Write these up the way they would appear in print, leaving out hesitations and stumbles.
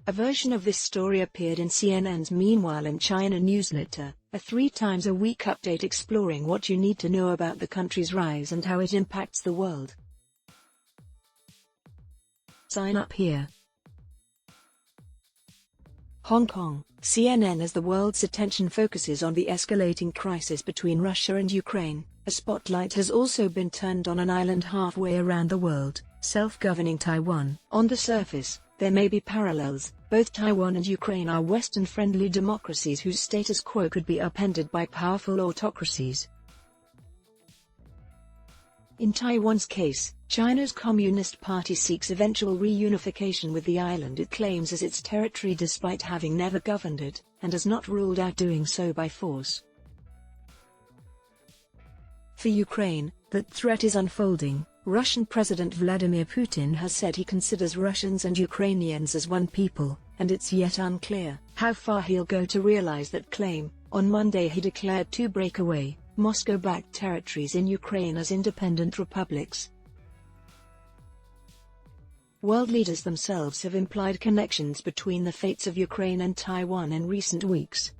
A version of this story appeared in CNN's Meanwhile in China newsletter, a 3-times-a-week update exploring what you need to know about the country's rise and how it impacts the world. Sign up here. Hong Kong, CNN. As the world's attention focuses on the escalating crisis between Russia and Ukraine, a spotlight has also been turned on an island halfway around the world, self-governing Taiwan. On the surface, there may be parallels. Both Taiwan and Ukraine are Western-friendly democracies whose status quo could be upended by powerful autocracies. In Taiwan's case, China's Communist Party seeks eventual reunification with the island it claims as its territory despite having never governed it, and has not ruled out doing so by force. For Ukraine, that threat is unfolding. Russian President Vladimir Putin has said he considers Russians and Ukrainians as one people, and it's yet unclear how far he'll go to realize that claim. On Monday he declared 2 breakaway, Moscow-backed territories in Ukraine as independent republics. World leaders themselves have implied connections between the fates of Ukraine and Taiwan in recent weeks.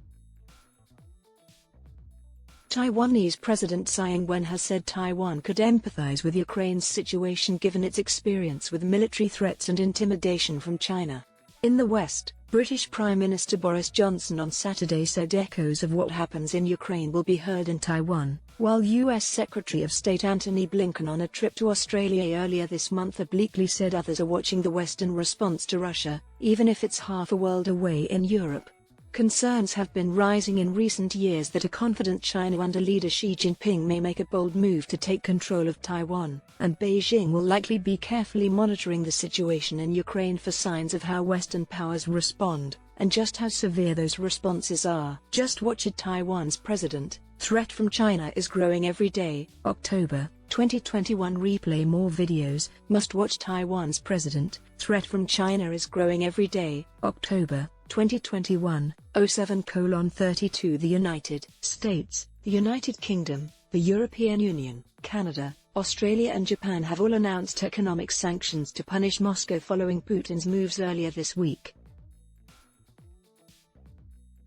Taiwanese President Tsai Ing-wen has said Taiwan could empathize with Ukraine's situation given its experience with military threats and intimidation from China. In the West, British Prime Minister Boris Johnson on Saturday said echoes of what happens in Ukraine will be heard in Taiwan, while U.S. Secretary of State Antony Blinken on a trip to Australia earlier this month obliquely said others are watching the Western response to Russia, even if it's half a world away in Europe. Concerns have been rising in recent years that a confident China under leader Xi Jinping may make a bold move to take control of Taiwan, and Beijing will likely be carefully monitoring the situation in Ukraine for signs of how Western powers respond, and just how severe those responses are. Just watch it. Taiwan's president, threat from China is growing every day. October 2021. Replay more videos. Must watch. Taiwan's president, threat from China is growing every day. October 2021, 07:32. The United States, the United Kingdom, the European Union, Canada, Australia and Japan have all announced economic sanctions to punish Moscow following Putin's moves earlier this week.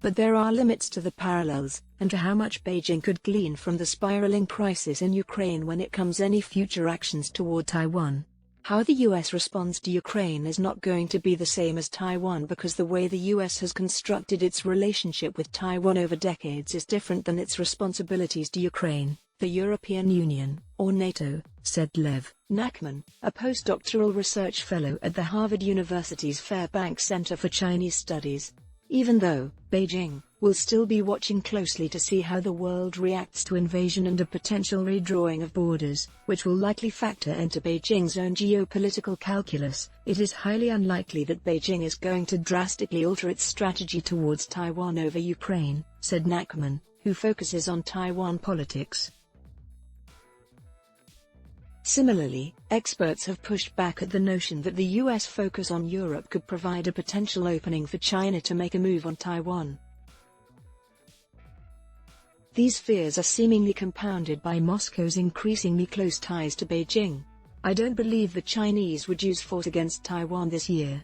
But there are limits to the parallels, and to how much Beijing could glean from the spiraling crisis in Ukraine when it comes any future actions toward Taiwan. How the U.S. responds to Ukraine is not going to be the same as Taiwan because the way the U.S. has constructed its relationship with Taiwan over decades is different than its responsibilities to Ukraine, the European Union, or NATO, said Lev Nachman, a postdoctoral research fellow at the Harvard University's Fairbanks Center for Chinese Studies. Even though Beijing will still be watching closely to see how the world reacts to invasion and a potential redrawing of borders, which will likely factor into Beijing's own geopolitical calculus, it is highly unlikely that Beijing is going to drastically alter its strategy towards Taiwan over Ukraine, said Nachman, who focuses on Taiwan politics. Similarly, experts have pushed back at the notion that the U.S. focus on Europe could provide a potential opening for China to make a move on Taiwan. These fears are seemingly compounded by Moscow's increasingly close ties to Beijing. I don't believe the Chinese would use force against Taiwan this year.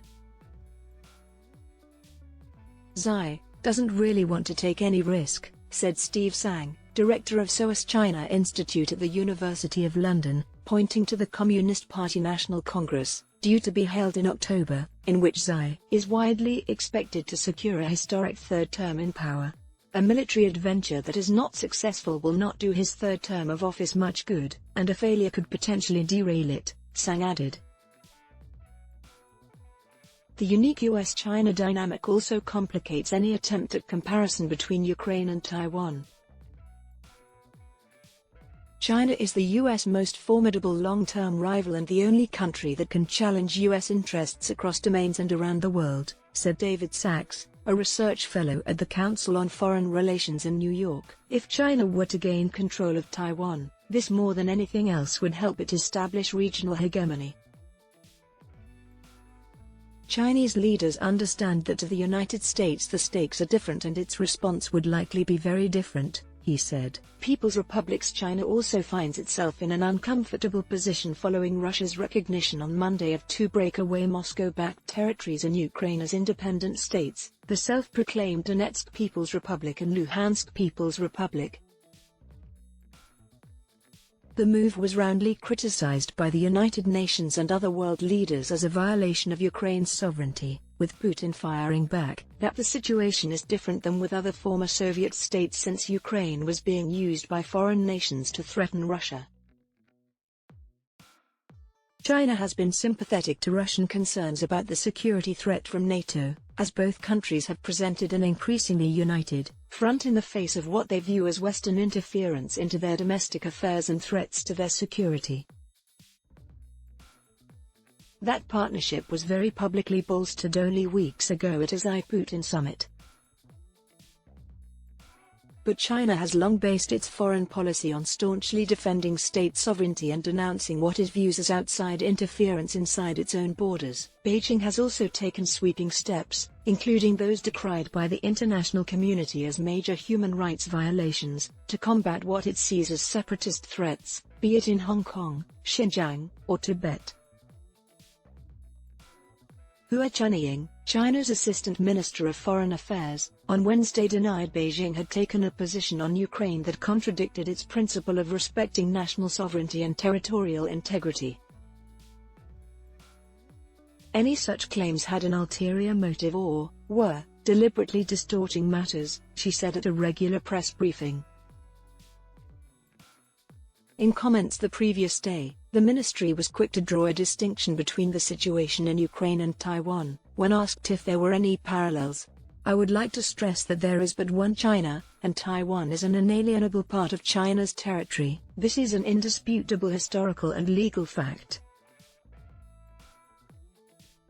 Xi doesn't really want to take any risk, said Steve Sang, director of SOAS China Institute at the University of London, pointing to the Communist Party National Congress, due to be held in October, in which Xi is widely expected to secure a historic third term in power. A military adventure that is not successful will not do his third term of office much good, and a failure could potentially derail it, Sang added. The unique US-China dynamic also complicates any attempt at comparison between Ukraine and Taiwan. China is the U.S. most formidable long-term rival and the only country that can challenge U.S. interests across domains and around the world, said David Sachs, a research fellow at the Council on Foreign Relations in New York. If China were to gain control of Taiwan, this more than anything else would help it establish regional hegemony. Chinese leaders understand that to the United States the stakes are different and its response would likely be very different, he said. People's Republic's China also finds itself in an uncomfortable position following Russia's recognition on Monday of two breakaway Moscow-backed territories in Ukraine as independent states, the self-proclaimed Donetsk People's Republic and Luhansk People's Republic. The move was roundly criticized by the United Nations and other world leaders as a violation of Ukraine's sovereignty, with Putin firing back that the situation is different than with other former Soviet states since Ukraine was being used by foreign nations to threaten Russia. China has been sympathetic to Russian concerns about the security threat from NATO, as both countries have presented an increasingly united front in the face of what they view as Western interference into their domestic affairs and threats to their security. That partnership was very publicly bolstered only weeks ago at a Xi-Putin summit. But China has long based its foreign policy on staunchly defending state sovereignty and denouncing what it views as outside interference inside its own borders. Beijing has also taken sweeping steps, including those decried by the international community as major human rights violations, to combat what it sees as separatist threats, be it in Hong Kong, Xinjiang, or Tibet. Hua Chunying, China's Assistant Minister of Foreign Affairs, on Wednesday denied Beijing had taken a position on Ukraine that contradicted its principle of respecting national sovereignty and territorial integrity. Any such claims had an ulterior motive or were deliberately distorting matters, she said at a regular press briefing. In comments the previous day, the ministry was quick to draw a distinction between the situation in Ukraine and Taiwan, when asked if there were any parallels. I would like to stress that there is but one China, and Taiwan is an inalienable part of China's territory. This is an indisputable historical and legal fact.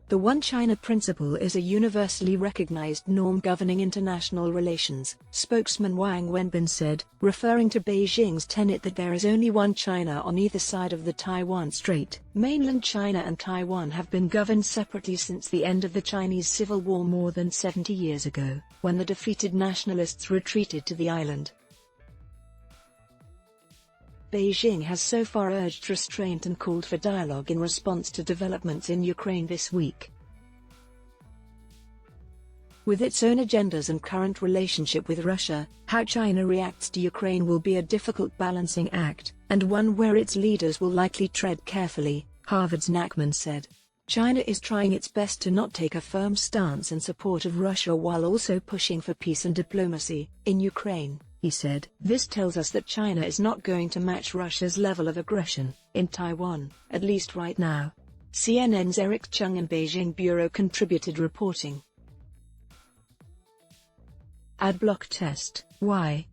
The One China principle is a universally recognized norm governing international relations, spokesman Wang Wenbin said, referring to Beijing's tenet that there is only one China on either side of the Taiwan Strait. Mainland China and Taiwan have been governed separately since the end of the Chinese Civil War more than 70 years ago, when the defeated nationalists retreated to the island. Beijing has so far urged restraint and called for dialogue in response to developments in Ukraine this week. With its own agendas and current relationship with Russia, how China reacts to Ukraine will be a difficult balancing act, and one where its leaders will likely tread carefully, Harvard's Nachman said. China is trying its best to not take a firm stance in support of Russia while also pushing for peace and diplomacy in Ukraine, he said. This tells us that China is not going to match Russia's level of aggression in Taiwan, at least right now. CNN's Eric Chung and Beijing bureau contributed reporting. Adblock test. Why